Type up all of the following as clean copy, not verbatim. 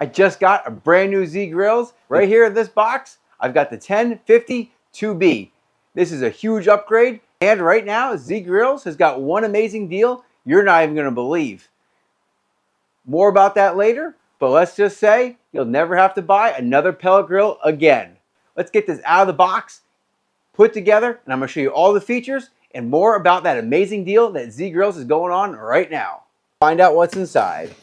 I just got a brand new Z Grills. Right here in this box, I've got the 1050 2B. This is a huge upgrade. And right now, Z Grills has got one amazing deal you're not even going to believe. More about that later, but let's just say you'll never have to buy another pellet grill again. Let's get this out of the box, put together, and I'm going to show you all the features and more about that amazing deal that Z Grills is going on right now. Find out what's inside.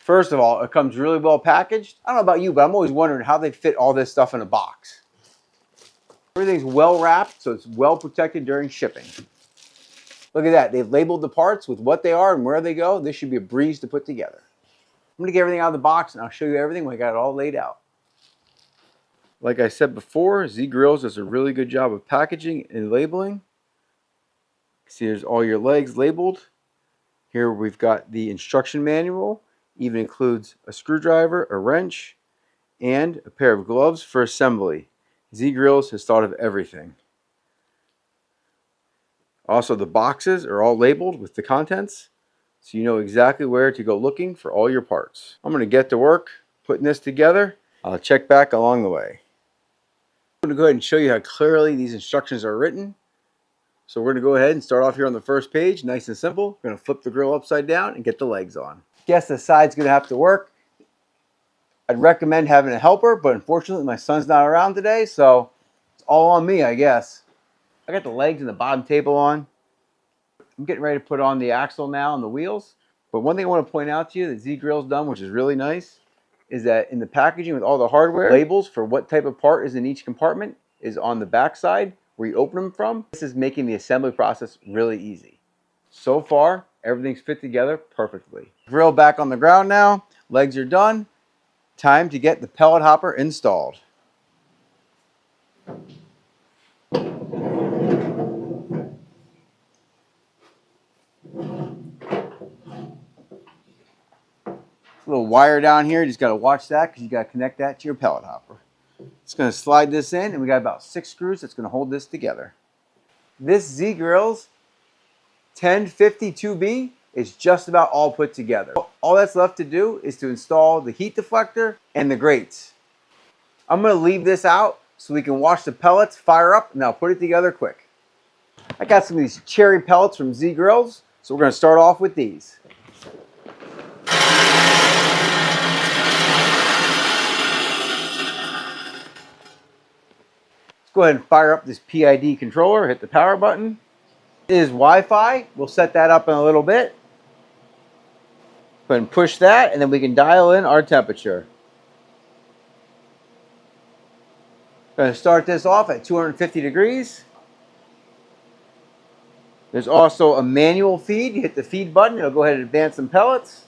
First of all, it comes really well packaged. I don't know about you, but I'm always wondering how they fit all this stuff in a box. Everything's well wrapped, so it's well protected during shipping. Look at that. They've labeled the parts with what they are and where they go. This should be a breeze to put together. I'm going to get everything out of the box, and I'll show you everything when I got it all laid out. Like I said before, Z Grills does a really good job of packaging and labeling. See, there's all your legs labeled. Here we've got the instruction manual. Even includes a screwdriver, a wrench, and a pair of gloves for assembly. Z Grills has thought of everything. Also, the boxes are all labeled with the contents, so you know exactly where to go looking for all your parts. I'm going to get to work putting this together. I'll check back along the way. I'm going to go ahead and show you how clearly these instructions are written. So we're going to go ahead and start off here on the first page, nice and simple. We're going to flip the grill upside down and get the legs on. Guess the side's going to have to work. I'd recommend having a helper, but unfortunately my son's not around today, so it's all on me, I guess. I got the legs and the bottom table on. I'm getting ready to put on the axle now and the wheels. But one thing I want to point out to you that Z Grill's done, which is really nice, is that in the packaging with all the hardware, labels for what type of part is in each compartment is on the back side where you open them from. This is making the assembly process really easy. So far, everything's fit together perfectly. Grill back on the ground now. Legs are done. Time to get the pellet hopper installed. Little wire down here, you just got to watch that because you got to connect that to your pellet hopper. It's going to slide this in, and we got about 6 screws that's going to hold this together. This Z Grills 1050 2B is just about all put together. All that's left to do is to install the heat deflector and the grates. I'm going to leave this out so we can watch the pellets fire up, and I'll put it together quick. I got some of these cherry pellets from Z Grills, so we're going to start off with these. Go ahead and fire up this PID controller, hit the power button. It is Wi-Fi. We'll set that up in a little bit. Go ahead and push that, and then we can dial in our temperature. Going to start this off at 250 degrees. There's also a manual feed. You hit the feed button, it'll go ahead and advance some pellets,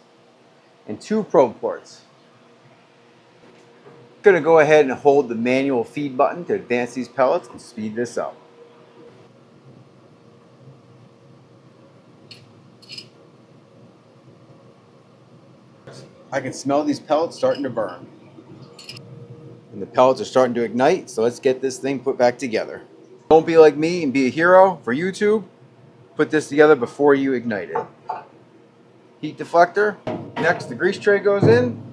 and 2 probe ports. Going to go ahead and hold the manual feed button to advance these pellets and speed this up. I can smell these pellets starting to burn. And the pellets are starting to ignite, so let's get this thing put back together. Don't be like me and be a hero for YouTube. Put this together before you ignite it. Heat deflector. Next, the grease tray goes in.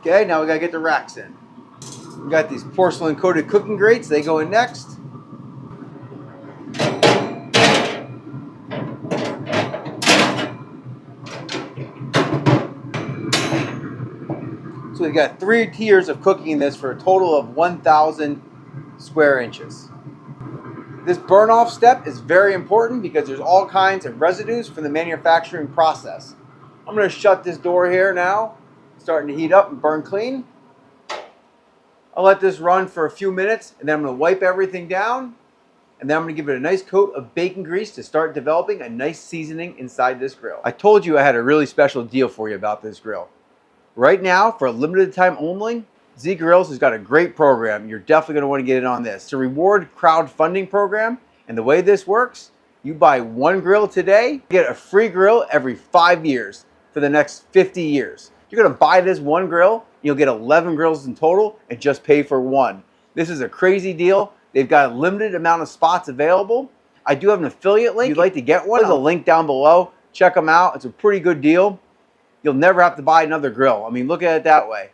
Okay, now we gotta get the racks in. We got these porcelain coated cooking grates, they go in next. So we've got 3 tiers of cooking in this for a total of 1,000 square inches. This burn off step is very important because there's all kinds of residues from the manufacturing process. I'm gonna shut this door here now. Starting to heat up and burn clean. I'll let this run for a few minutes, and then I'm going to wipe everything down, and then I'm going to give it a nice coat of bacon grease to start developing a nice seasoning inside this grill. I told you I had a really special deal for you about this grill. Right now, for a limited time only, Z Grills has got a great program. You're definitely going to want to get in on this. It's a reward crowdfunding program. And the way this works, you buy one grill today, you get a free grill every 5 years for the next 50 years. You're gonna buy this one grill, you'll get 11 grills in total and just pay for one. This is a crazy deal. They've got a limited amount of spots available. I do have an affiliate link. If you'd like to get one, there's a link down below. Check them out. It's a pretty good deal. You'll never have to buy another grill. I mean, look at it that way.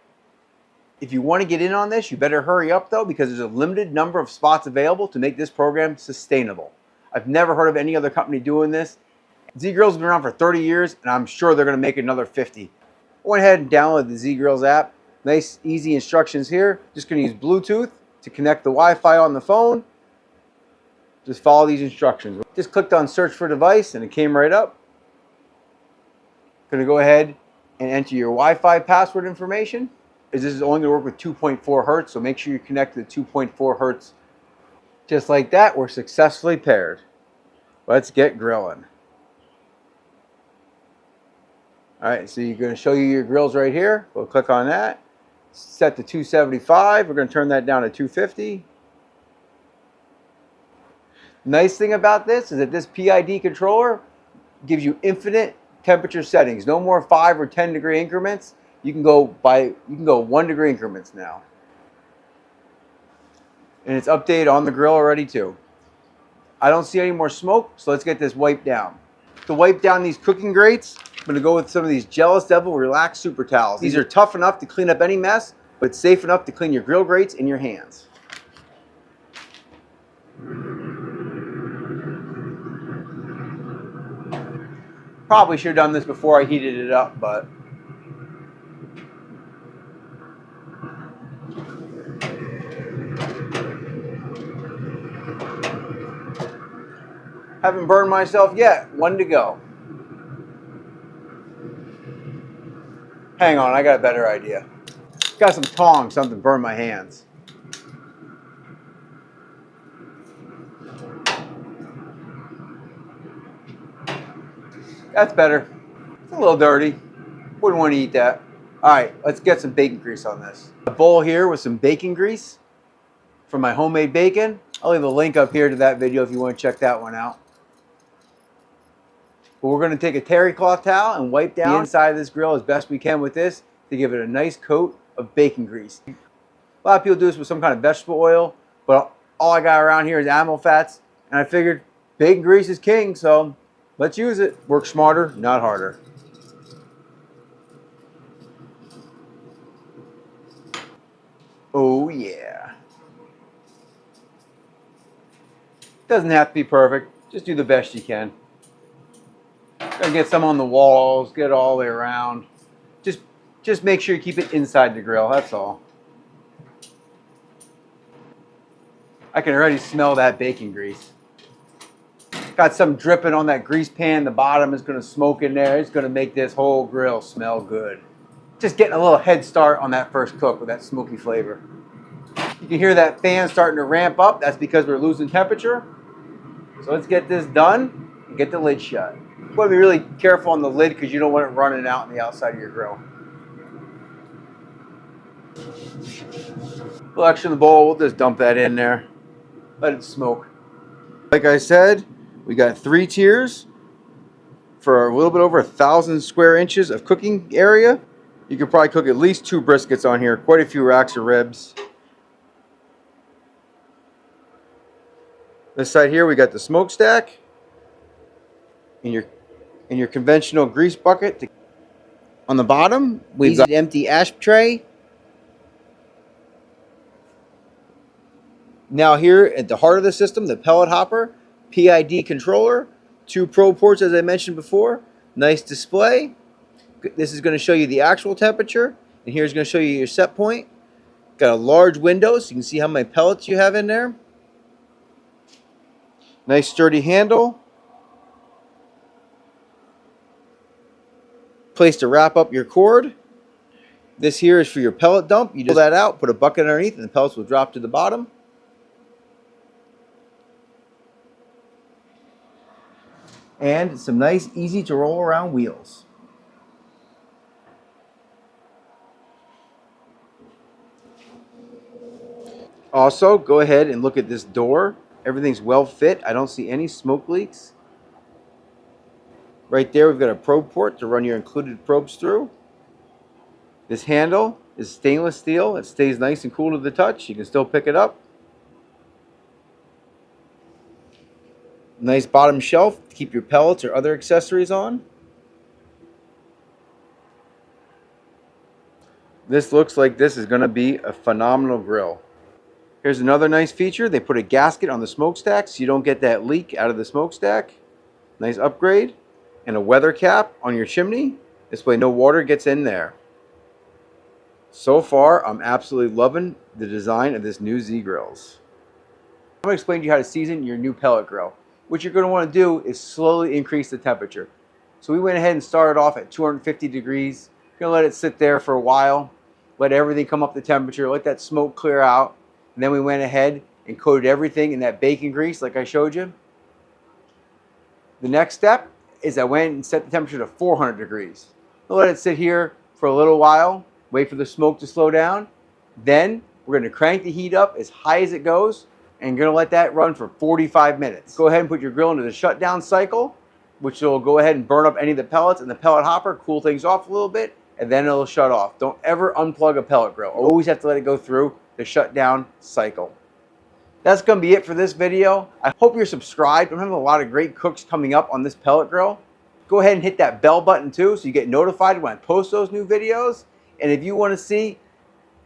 If you want to get in on this, you better hurry up though, because there's a limited number of spots available to make this program sustainable. I've never heard of any other company doing this. Z-Grills have been around for 30 years, and I'm sure they're going to make another 50. I went ahead and downloaded the Z-Grills app. Nice, easy instructions here. Just going to use Bluetooth to connect the Wi-Fi on the phone. Just follow these instructions. Just clicked on search for device and it came right up. Going to go ahead and enter your Wi-Fi password information. This is only going to work with 2.4 hertz, so make sure you connect to the 2.4 hertz. Just like that, we're successfully paired. Let's get grilling. All right, so you're going to show you your grills right here. We'll click on that. Set to 275. We're going to turn that down to 250. Nice thing about this is that this PID controller gives you infinite temperature settings. No more 5 or 10 degree increments. You can go 1 degree increments now. And it's updated on the grill already too. I don't see any more smoke, so let's get this wiped down. To wipe down these cooking grates, I'm going to go with some of these Jealous Devil Relax Super Towels. These are tough enough to clean up any mess, but safe enough to clean your grill grates in your hands. Probably should have done this before I heated it up, but haven't burned myself yet. One to go. Hang on, I got a better idea. Got some tongs, something to burn my hands. That's better. It's a little dirty. Wouldn't want to eat that. All right, let's get some bacon grease on this. A bowl here with some bacon grease from my homemade bacon. I'll leave a link up here to that video if you want to check that one out. But we're going to take a terry cloth towel and wipe down the inside of this grill as best we can with this to give it a nice coat of bacon grease. A lot of people do this with some kind of vegetable oil, but all I got around here is animal fats, and I figured bacon grease is king, so let's use it. Work smarter, not harder. Oh yeah. Doesn't have to be perfect. Just do the best you can. Gotta get some on the walls, get it all the way around. Just make sure you keep it inside the grill, that's all. I can already smell that bacon grease. Got some dripping on that grease pan. The bottom is gonna smoke in there. It's gonna make this whole grill smell good. Just getting a little head start on that first cook with that smoky flavor. You can hear that fan starting to ramp up. That's because we're losing temperature. So let's get this done and get the lid shut. You want to be really careful on the lid because you don't want it running out on the outside of your grill. A little extra in the bowl, we'll just dump that in there. Let it smoke. Like I said, we got 3 tiers for a little bit over 1,000 square inches of cooking area. You could probably cook at least 2 briskets on here, quite a few racks of ribs. This side here we got the smokestack in your conventional grease bucket. On the bottom we've got an empty ash tray. Now here at the heart of the system, the pellet hopper, PID controller, 2 probe ports as I mentioned before, nice display. This is going to show you the actual temperature, and here's going to show you your set point. Got a large window so you can see how many pellets you have in there. Nice sturdy handle. Place to wrap up your cord. This here is for your pellet dump. You just pull that out, put a bucket underneath, and the pellets will drop to the bottom. And some nice, easy to roll around wheels. Also, go ahead and look at this door. Everything's well fit. I don't see any smoke leaks. Right there, we've got a probe port to run your included probes through. This handle is stainless steel. It stays nice and cool to the touch. You can still pick it up. Nice bottom shelf to keep your pellets or other accessories on. This looks like this is going to be a phenomenal grill. Here's another nice feature. They put a gasket on the smokestack so you don't get that leak out of the smokestack. Nice upgrade. And a weather cap on your chimney. This way no water gets in there. So far, I'm absolutely loving the design of this new Z Grills. I'm going to explain to you how to season your new pellet grill. What you're going to want to do is slowly increase the temperature. So we went ahead and started off at 250 degrees. You're going to let it sit there for a while. Let everything come up to temperature. Let that smoke clear out. And then we went ahead and coated everything in that bacon grease like I showed you. The next step is I went and set the temperature to 400 degrees. I'll let it sit here for a little while. Wait for the smoke to slow down. Then we're going to crank the heat up as high as it goes and going to let that run for 45 minutes. Go ahead and put your grill into the shutdown cycle, which will go ahead and burn up any of the pellets in the pellet hopper, cool things off a little bit, and then it'll shut off. Don't ever unplug a pellet grill. Always have to let it go through the shutdown cycle. That's going to be it for this video. I hope you're subscribed. I'm having a lot of great cooks coming up on this pellet grill. Go ahead and hit that bell button too so you get notified when I post those new videos. And if you want to see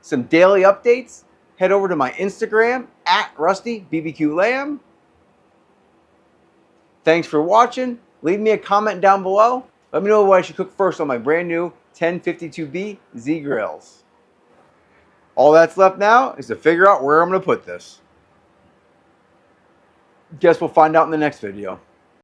some daily updates, head over to my Instagram at RustyBBQLamb. Thanks for watching. Leave me a comment down below. Let me know what I should cook first on my brand new 1052B Z Grills. All that's left now is to figure out where I'm going to put this. Guess we'll find out in the next video.